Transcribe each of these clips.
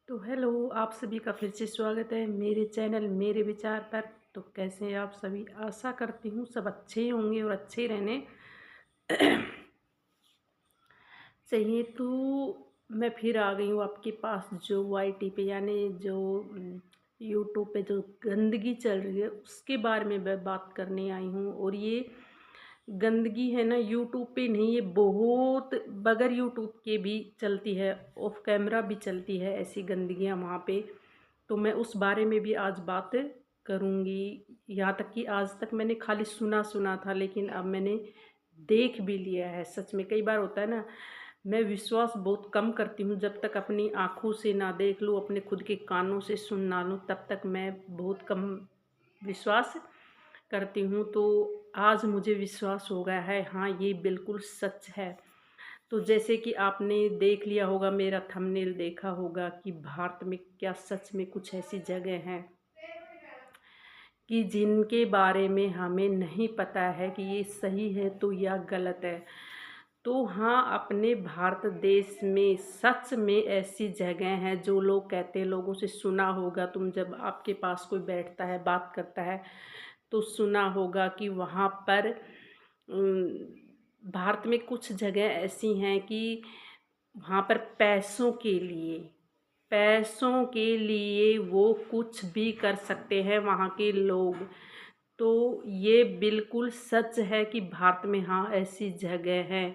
तो हेलो, आप सभी का फिर से स्वागत है मेरे चैनल मेरे विचार पर। तो कैसे हैं आप सभी? आशा करती हूँ सब अच्छे ही होंगे और अच्छे ही रहने चाहिए। तो मैं फिर आ गई हूँ आपके पास, जो वाईटी पे यानी जो यूट्यूब पे जो गंदगी चल रही है उसके बारे में मैं बात करने आई हूँ। और ये गंदगी है ना, यूट्यूब पे नहीं, ये बहुत बगैर यूट्यूब के भी चलती है, ऑफ कैमरा भी चलती है ऐसी गंदगियाँ वहाँ पे। तो मैं उस बारे में भी आज बात करूँगी। यहाँ तक कि आज तक मैंने खाली सुना सुना था, लेकिन अब मैंने देख भी लिया है। सच में कई बार होता है ना, मैं विश्वास बहुत कम करती हूँ। जब तक अपनी आँखों से ना देख लूँ, अपने खुद के कानों से सुन ना लूँ, तब तक मैं बहुत कम विश्वास करती हूँ। तो आज मुझे विश्वास हो गया है, हाँ ये बिल्कुल सच है। तो जैसे कि आपने देख लिया होगा, मेरा थंबनेल देखा होगा कि भारत में क्या सच में कुछ ऐसी जगह हैं कि जिनके बारे में हमें नहीं पता है कि ये सही है तो या गलत है। तो हाँ, अपने भारत देश में सच में ऐसी जगह हैं जो लोग कहते हैं, लोगों से सुना होगा, तुम जब आपके पास कोई बैठता है बात करता है तो सुना होगा कि वहाँ पर भारत में कुछ जगह ऐसी हैं कि वहाँ पर पैसों के लिए वो कुछ भी कर सकते हैं वहाँ के लोग। तो ये बिल्कुल सच है कि भारत में हाँ ऐसी जगह है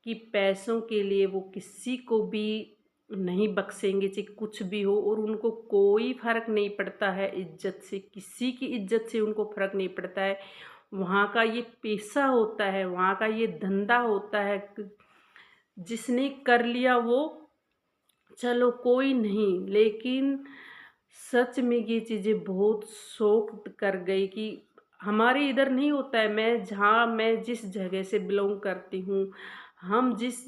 कि पैसों के लिए वो किसी को भी नहीं बख्शेंगे, चाहे कुछ भी हो। और उनको कोई फ़र्क नहीं पड़ता है इज्जत से, किसी की इज्जत से उनको फ़र्क नहीं पड़ता है। वहाँ का ये पेशा होता है, वहाँ का ये धंधा होता है। जिसने कर लिया वो चलो कोई नहीं, लेकिन सच में ये चीज़ें बहुत शॉक कर गई कि हमारे इधर नहीं होता है। मैं जिस जगह से बिलोंग करती हूँ, हम जिस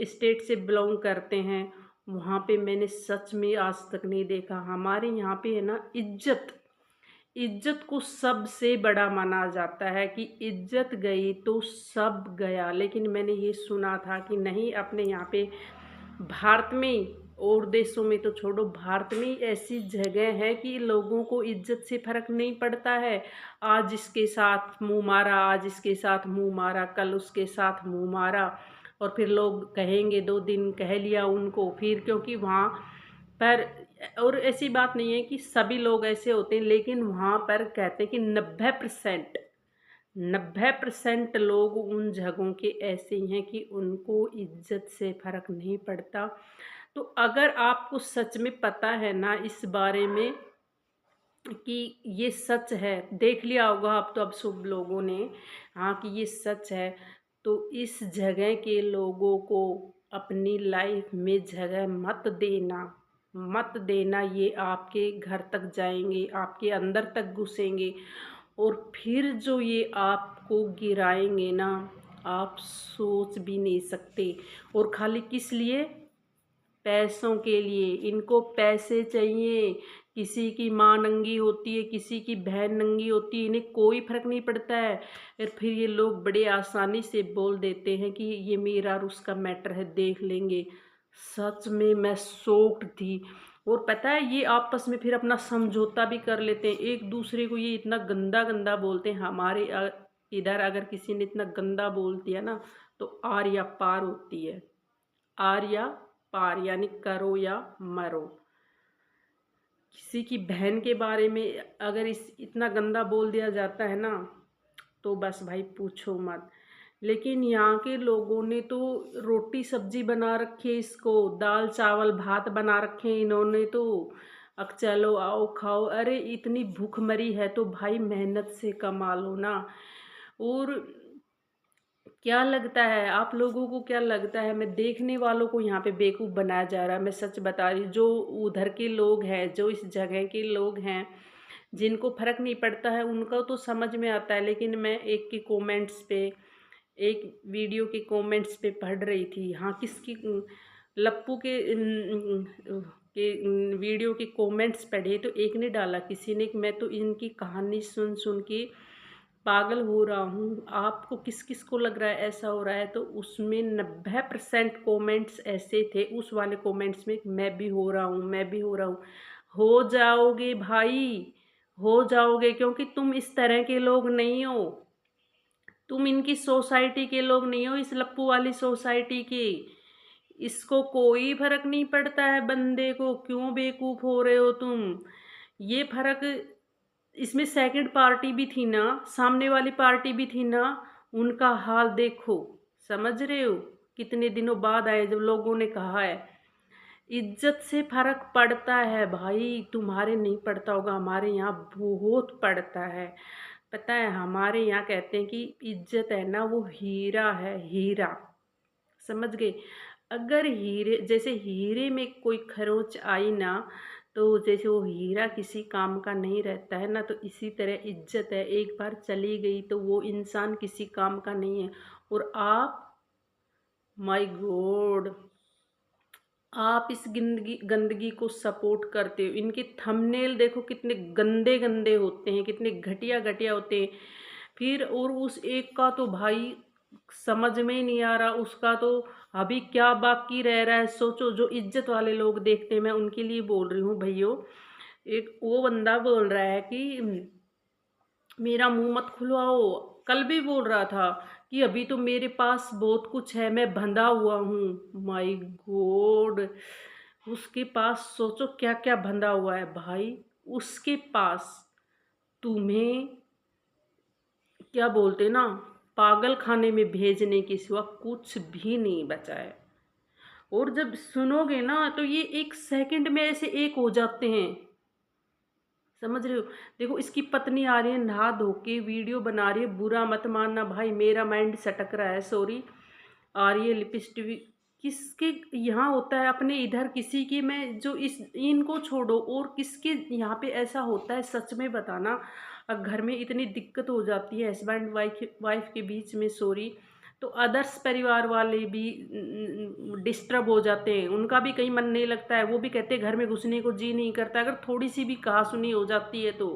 स्टेट से बिलोंग करते हैं, वहाँ पे मैंने सच में आज तक नहीं देखा। हमारे यहाँ पे है ना, इज्जत इज्जत को सबसे बड़ा माना जाता है कि इज्जत गई तो सब गया। लेकिन मैंने ये सुना था कि नहीं, अपने यहाँ पे भारत में, और देशों में तो छोड़ो, भारत में ऐसी जगह है कि लोगों को इज्जत से फर्क नहीं पड़ता है। आज इसके साथ मुंह मारा, आज इसके साथ मुंह मारा, कल उसके साथ मुंह मारा, और फिर लोग कहेंगे, 2 दिन कह लिया उनको फिर, क्योंकि वहाँ पर, और ऐसी बात नहीं है कि सभी लोग ऐसे होते हैं, लेकिन वहाँ पर कहते हैं कि 90% लोग उन जगहों के ऐसे ही हैं कि उनको इज्जत से फ़र्क नहीं पड़ता। तो अगर आपको सच में पता है ना इस बारे में कि ये सच है, देख लिया होगा आप तो अब सब लोगों ने, हाँ कि ये सच है, तो इस जगह के लोगों को अपनी लाइफ में जगह मत देना। ये आपके घर तक जाएंगे, आपके अंदर तक घुसेंगे, और फिर जो ये आपको गिराएंगे ना, आप सोच भी नहीं सकते। और खाली किस लिए? पैसों के लिए। इनको पैसे चाहिए। किसी की माँ नंगी होती है, किसी की बहन नंगी होती है, इन्हें कोई फर्क नहीं पड़ता है। और फिर ये लोग बड़े आसानी से बोल देते हैं कि ये मेरा और उसका मैटर है, देख लेंगे। सच में मैं शॉक्ड थी। और पता है, ये आपस में फिर अपना समझौता भी कर लेते हैं, एक दूसरे को ये इतना गंदा गंदा बोलते हैं। हमारे इधर अगर किसी ने इतना गंदा बोल दिया ना, तो आर या पार होती है। आर या पार यानी करो या मरो। किसी की बहन के बारे में अगर इस इतना गंदा बोल दिया जाता है ना, तो बस भाई पूछो मत। लेकिन यहाँ के लोगों ने तो रोटी सब्जी बना रखी है, इसको दाल चावल भात बना रखे हैं इन्होंने तो। अब चलो आओ खाओ, अरे इतनी भूखमरी है तो भाई मेहनत से कमा लो ना। और क्या लगता है आप लोगों को, क्या लगता है, मैं देखने वालों को यहाँ पे बेवकूफ़ बनाया जा रहा है? मैं सच बता रही हूँ, जो उधर के लोग हैं, जो इस जगह के लोग हैं, जिनको फ़र्क नहीं पड़ता है उनका तो समझ में आता है। लेकिन मैं एक वीडियो के कमेंट्स पे पढ़ रही थी, हाँ किसकी, लप्पू के वीडियो के कमेंट्स पढ़े, तो एक ने डाला, किसी ने, मैं तो इनकी कहानी सुन सुन के पागल हो रहा हूँ। आपको किस किस को लग रहा है ऐसा हो रहा है, तो उसमें 90% कमेंट्स ऐसे थे, उस वाले कमेंट्स में मैं भी हो रहा हूँ, मैं भी हो रहा हूँ। हो जाओगे भाई, हो जाओगे, क्योंकि तुम इस तरह के लोग नहीं हो। तुम इनकी सोसाइटी के लोग नहीं हो, इस लप्पू वाली सोसाइटी के। इसको कोई फर्क नहीं पड़ता है बंदे को, क्यों बेवकूफ हो रहे हो तुम। ये फर्क, इसमें सेकंड पार्टी भी थी ना, सामने वाली पार्टी भी थी ना, उनका हाल देखो। समझ रहे हो, कितने दिनों बाद आए जब लोगों ने कहा है। इज्जत से फर्क पड़ता है भाई, तुम्हारे नहीं पड़ता होगा, हमारे यहाँ बहुत पड़ता है। पता है, हमारे यहाँ कहते हैं कि इज्जत है ना, वो हीरा है, हीरा। समझ गए। अगर हीरे जैसे हीरे में कोई खरोंच आई ना, तो जैसे वो हीरा किसी काम का नहीं रहता है ना, तो इसी तरह इज्जत है, एक बार चली गई तो वो इंसान किसी काम का नहीं है। और आप, माय गॉड, आप इस गंदगी गंदगी को सपोर्ट करते हो। इनके थंबनेल देखो कितने गंदे गंदे होते हैं, कितने घटिया घटिया होते हैं। फिर और उस एक का तो भाई समझ में ही नहीं आ रहा, उसका तो अभी क्या बाकी रह रहा है। सोचो, जो इज्जत वाले लोग देखते हैं, मैं उनके लिए बोल रही हूँ भैयो। एक वो बंदा बोल रहा है कि मेरा मुंह मत खुलवाओ। कल भी बोल रहा था कि अभी तो मेरे पास बहुत कुछ है, मैं बंधा हुआ हूँ। माय गॉड, उसके पास सोचो क्या क्या बंधा हुआ है भाई। उसके पास तुम्हें क्या बोलते ना, पागल खाने में भेजने के सिवा कुछ भी नहीं बचा है। और जब सुनोगे ना, तो ये एक सेकंड में ऐसे एक हो जाते हैं। समझ रहे हो। देखो, इसकी पत्नी आ रही है नहा धो के, वीडियो बना रही है, बुरा मत मानना भाई, मेरा माइंड सटक रहा है, सॉरी। आ रही है लिपस्टिक, किसके यहाँ होता है अपने इधर किसी की, मैं जो इस इनको छोड़ो, और किसके यहाँ पे ऐसा होता है सच में बताना। घर में इतनी दिक्कत हो जाती है हस्बैंड वाइफ वाइफ के बीच में, सॉरी, तो अदर्स परिवार वाले भी डिस्टर्ब हो जाते हैं, उनका भी कहीं मन नहीं लगता है, वो भी कहते हैं घर में घुसने को जी नहीं करता अगर थोड़ी सी भी कहा सुनी हो जाती है तो।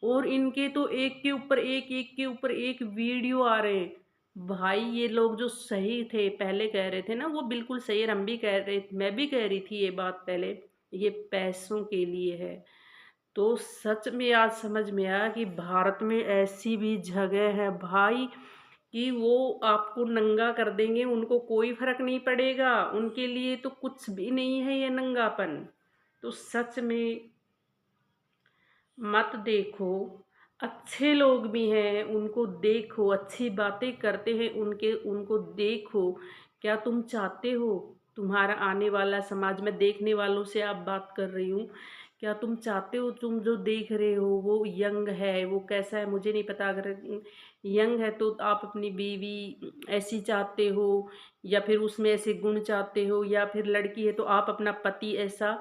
और इनके तो एक के ऊपर एक, एक के ऊपर एक वीडियो आ रहे हैं भाई। ये लोग जो सही थे, पहले कह रहे थे ना, वो बिल्कुल सही है, हम भी कह रहे, मैं भी कह रही थी ये बात पहले, ये पैसों के लिए है। तो सच में आज समझ में आया कि भारत में ऐसी भी जगह है भाई, कि वो आपको नंगा कर देंगे, उनको कोई फर्क नहीं पड़ेगा, उनके लिए तो कुछ भी नहीं है ये नंगापन। तो सच में मत देखो। अच्छे लोग भी हैं, उनको देखो, अच्छी बातें करते हैं उनके, उनको देखो। क्या तुम चाहते हो तुम्हारा आने वाला समाज में देखने वालों से आप बात कर रही हूँ, क्या तुम चाहते हो, तुम जो देख रहे हो वो यंग है, वो कैसा है मुझे नहीं पता, अगर यंग है तो आप अपनी बीवी ऐसी चाहते हो, या फिर उसमें ऐसे गुण चाहते हो, या फिर लड़की है तो आप अपना पति ऐसा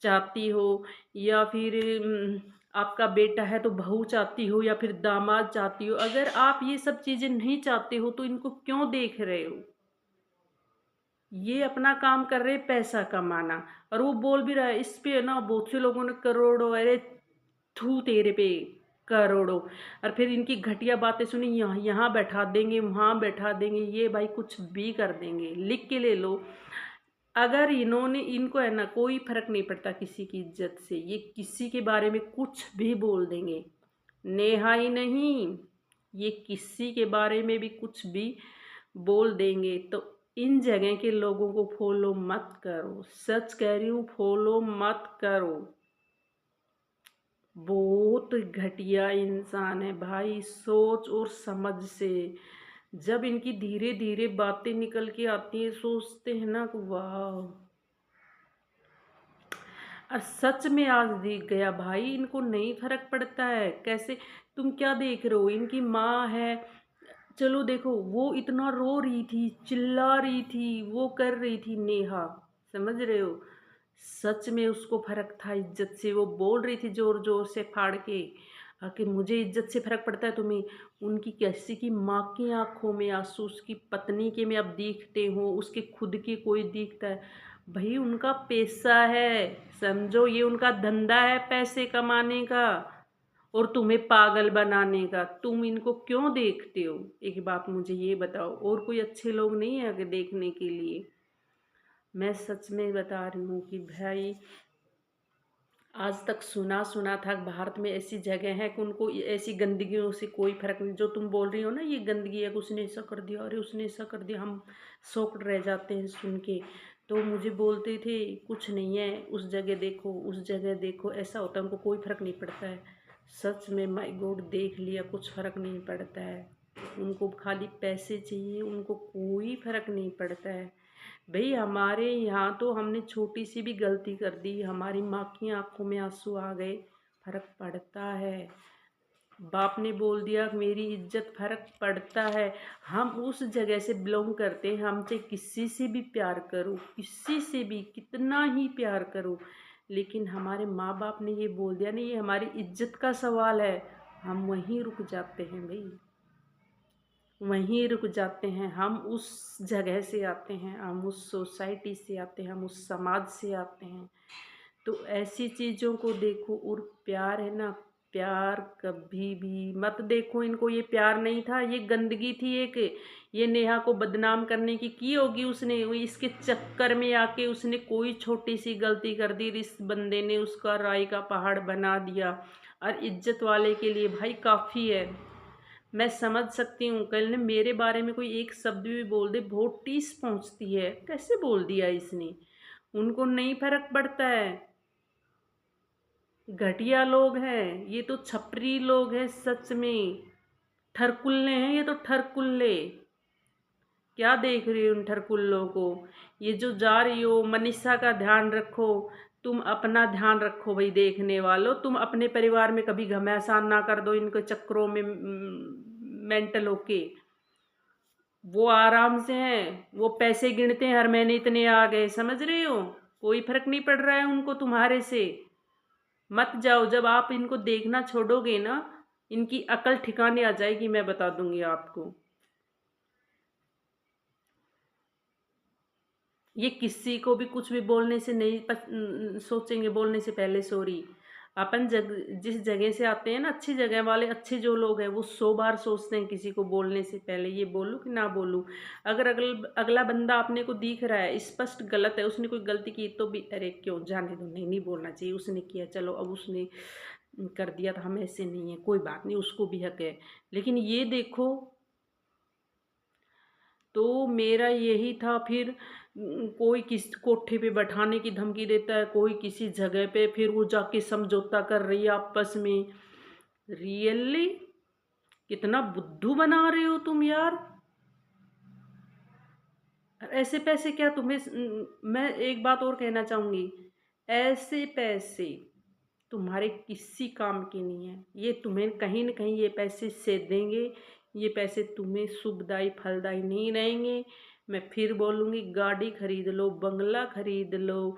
चाहती हो, या फिर आपका बेटा है तो बहू चाहती हो, या फिर दामाद चाहती हो। अगर आप ये सब चीज़ें नहीं चाहते हो तो इनको क्यों देख रहे हो। ये अपना काम कर रहे हैं, पैसा कमाना। और वो बोल भी रहा है इस पे ना, बहुत से लोगों ने करोड़ों, अरे थू तेरे पे, करोड़ों। और फिर इनकी घटिया बातें सुनी, यहाँ यहाँ बैठा देंगे, वहाँ बैठा देंगे, ये भाई कुछ भी कर देंगे, लिख के ले लो। अगर इन्होंने, इनको है ना कोई फर्क नहीं पड़ता किसी की इज्जत से, ये किसी के बारे में कुछ भी बोल देंगे। नेहा ही नहीं, ये किसी के बारे में भी कुछ भी बोल देंगे। तो इन जगह के लोगों को फॉलो मत करो, सच कह रही हूँ, फॉलो मत करो। बहुत घटिया इंसान है भाई, सोच और समझ से। जब इनकी धीरे धीरे बातें निकल के आती हैं, सोचते हैं ना कि वाह। और सच में आज दिख गया भाई, इनको नहीं फर्क पड़ता है कैसे। तुम क्या देख रहे हो, इनकी माँ है, चलो देखो, वो इतना रो रही थी, चिल्ला रही थी, वो कर रही थी नेहा, समझ रहे हो। सच में उसको फर्क था इज्जत से, वो बोल रही थी जोर जोर से फाड़ के, कि मुझे इज्जत से फर्क पड़ता है तुम्हें। उनकी कैसी की माँ की आंखों में आंसू, उसकी पत्नी के में अब दिखते हो, उसके खुद के कोई दिखता है। भाई उनका पैसा है, समझो, ये उनका धंधा है पैसे कमाने का। और तुम्हें पागल बनाने का। तुम इनको क्यों देखते हो? एक बात मुझे ये बताओ, और कोई अच्छे लोग नहीं है आगे देखने के लिए? मैं सच में बता रही हूँ कि भाई, आज तक सुना सुना था भारत में ऐसी जगह है कि उनको ऐसी गंदगियों से कोई फर्क नहीं। जो तुम बोल रही हो ना, ये गंदगी है, उसने ऐसा कर दिया, अरे उसने ऐसा कर दिया, हम शॉक्ड रह जाते हैं सुन के। तो मुझे बोलते थे कुछ नहीं है, उस जगह देखो, उस जगह देखो, ऐसा होता है, उनको कोई फर्क नहीं पड़ता है। सच में माय गॉड, देख लिया, कुछ फर्क नहीं पड़ता है। उनको खाली पैसे चाहिए, उनको कोई फर्क नहीं पड़ता है। भाई हमारे यहाँ तो हमने छोटी सी भी गलती कर दी, हमारी माँ की आंखों में आंसू आ गए, फर्क पड़ता है। बाप ने बोल दिया मेरी इज्जत, फर्क पड़ता है। हम उस जगह से बिलोंग करते हैं, हम चाहे किसी से भी प्यार करो, किसी से भी कितना ही प्यार करो, लेकिन हमारे माँ बाप ने ये बोल दिया नहीं, ये हमारी इज्जत का सवाल है, हम वहीं रुक जाते हैं भाई, वहीं रुक जाते हैं। हम उस जगह से आते हैं, हम उस सोसाइटी से आते हैं, हम उस समाज से आते हैं। तो ऐसी चीज़ों को देखो। और प्यार है ना, प्यार कभी भी मत देखो इनको, ये प्यार नहीं था, ये गंदगी थी एक। ये नेहा को बदनाम करने की होगी उसने, वो इसके चक्कर में आके उसने कोई छोटी सी गलती कर दी, इस बंदे ने उसका राई का पहाड़ बना दिया। और इज्जत वाले के लिए भाई काफ़ी है। मैं समझ सकती हूँ, कल ने मेरे बारे में कोई एक शब्द भी बोल दे, बहुत टीस पहुँचती है, कैसे बोल दिया इसने। उनको नहीं फर्क पड़ता है। घटिया लोग हैं ये तो, छपरी लोग हैं सच में, ठरकुल्ले हैं ये तो, ठरकुल्ले। क्या देख रही हो उन ठरकुल्लों को? ये जो जा रही हो, मनीषा का ध्यान रखो, तुम अपना ध्यान रखो भाई, देखने वालों, तुम अपने परिवार में कभी घमासान ना कर दो इनके चक्करों में मेंटल होके। वो आराम से हैं, वो पैसे गिनते हैं, हर महीने इतने आ गए, समझ रहे हो? कोई फर्क नहीं पड़ रहा है उनको तुम्हारे से। मत जाओ, जब आप इनको देखना छोड़ोगे ना, इनकी अकल ठिकाने आ जाएगी, मैं बता दूंगी आपको। ये किसी को भी कुछ भी बोलने से नहीं सोचेंगे, बोलने से पहले सॉरी। अपन जिस जगह से आते हैं ना, अच्छी जगह वाले, अच्छे जो लोग हैं, वो 100 बार सोचते हैं किसी को बोलने से पहले, ये बोलूं कि ना बोलूं। अगर अगला बंदा अपने को दिख रहा है स्पष्ट गलत है, उसने कोई गलती की, तो भी अरे क्यों, जाने दो, नहीं नहीं बोलना चाहिए, उसने किया, चलो अब उसने कर दिया, तो हम ऐसे नहीं है, कोई बात नहीं, उसको भी हक है। लेकिन ये देखो, तो मेरा यही था फिर। कोई किस कोठे पे बैठाने की धमकी देता है, कोई किसी जगह पे, फिर वो जाके समझौता कर रही है आपस में। रियली कितना बुद्धू बना रहे हो तुम यार। ऐसे पैसे क्या तुम्हें मैं एक बात और कहना चाहूंगी, ऐसे पैसे तुम्हारे किसी काम के नहीं है। ये तुम्हें कहीं न कहीं ये पैसे सेध देंगे, ये पैसे तुम्हें शुभदायी फलदायी नहीं रहेंगे। मैं फिर बोलूँगी, गाड़ी खरीद लो, बंगला खरीद लो,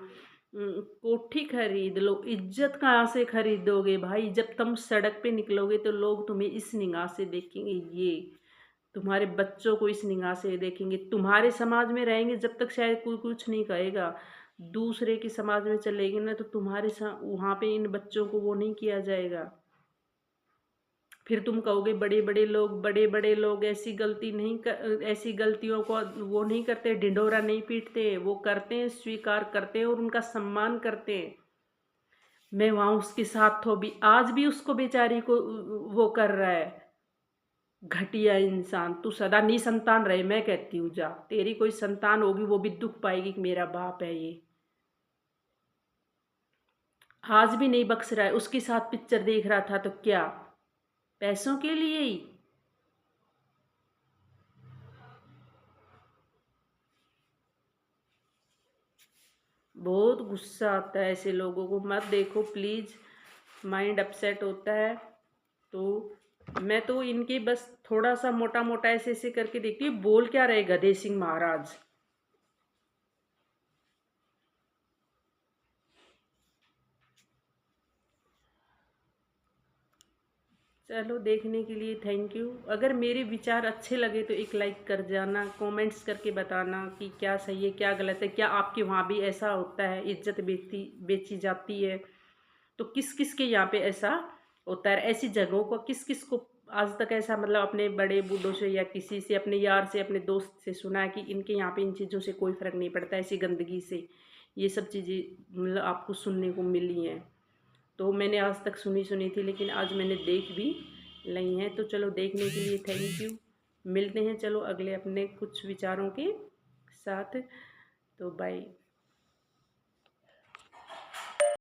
कोठी खरीद लो, इज्जत कहाँ से खरीदोगे भाई? जब तुम सड़क पे निकलोगे तो लोग तुम्हें इस निगाह से देखेंगे, ये तुम्हारे बच्चों को इस निगाह से देखेंगे। तुम्हारे समाज में रहेंगे जब तक शायद कोई कुछ नहीं कहेगा, दूसरे के समाज में चलेगी ना, तो तुम्हारे वहाँ पे इन बच्चों को वो नहीं किया जाएगा। फिर तुम कहोगे बड़े बड़े लोग ऐसी गलती नहीं कर, ऐसी गलतियों को वो नहीं करते, ढिंढोरा नहीं पीटते, वो करते हैं, स्वीकार करते हैं और उनका सम्मान करते हैं। मैं वहाँ उसके साथ तो भी आज भी उसको बेचारी को वो कर रहा है। घटिया इंसान, तू सदा निसंतान रहे, मैं कहती हूँ, जा, तेरी कोई संतान होगी वो भी दुख पाएगी कि मेरा बाप है ये। आज भी नहीं बख्श रहा है, उसके साथ पिक्चर देख रहा था तो क्या, पैसों के लिए ही? बहुत गुस्सा आता है ऐसे लोगों को, मत देखो प्लीज़, माइंड अपसेट होता है। तो मैं तो इनके बस थोड़ा सा मोटा मोटा ऐसे ऐसे करके देखती हूँ, बोल क्या रहे गधे सिंह महाराज। चलो, देखने के लिए थैंक यू। अगर मेरे विचार अच्छे लगे तो एक लाइक कर जाना, कमेंट्स करके बताना कि क्या सही है क्या गलत है, क्या आपके वहाँ भी ऐसा होता है, इज्जत बेची जाती है, तो किस किस के यहाँ पे ऐसा होता है। ऐसी जगहों को किस किस को आज तक ऐसा मतलब अपने बड़े बूढ़ों से या किसी से, अपने यार से, अपने दोस्त से सुना है कि इनके यहाँ पे इन चीज़ों से कोई फ़र्क नहीं पड़ता, ऐसी गंदगी से ये सब चीज़ें मतलब आपको सुनने को मिली हैं। तो मैंने आज तक सुनी सुनी थी, लेकिन आज मैंने देख भी ली हैं। तो चलो, देखने के लिए थैंक यू। मिलते हैं चलो अगले अपने कुछ विचारों के साथ। तो बाय।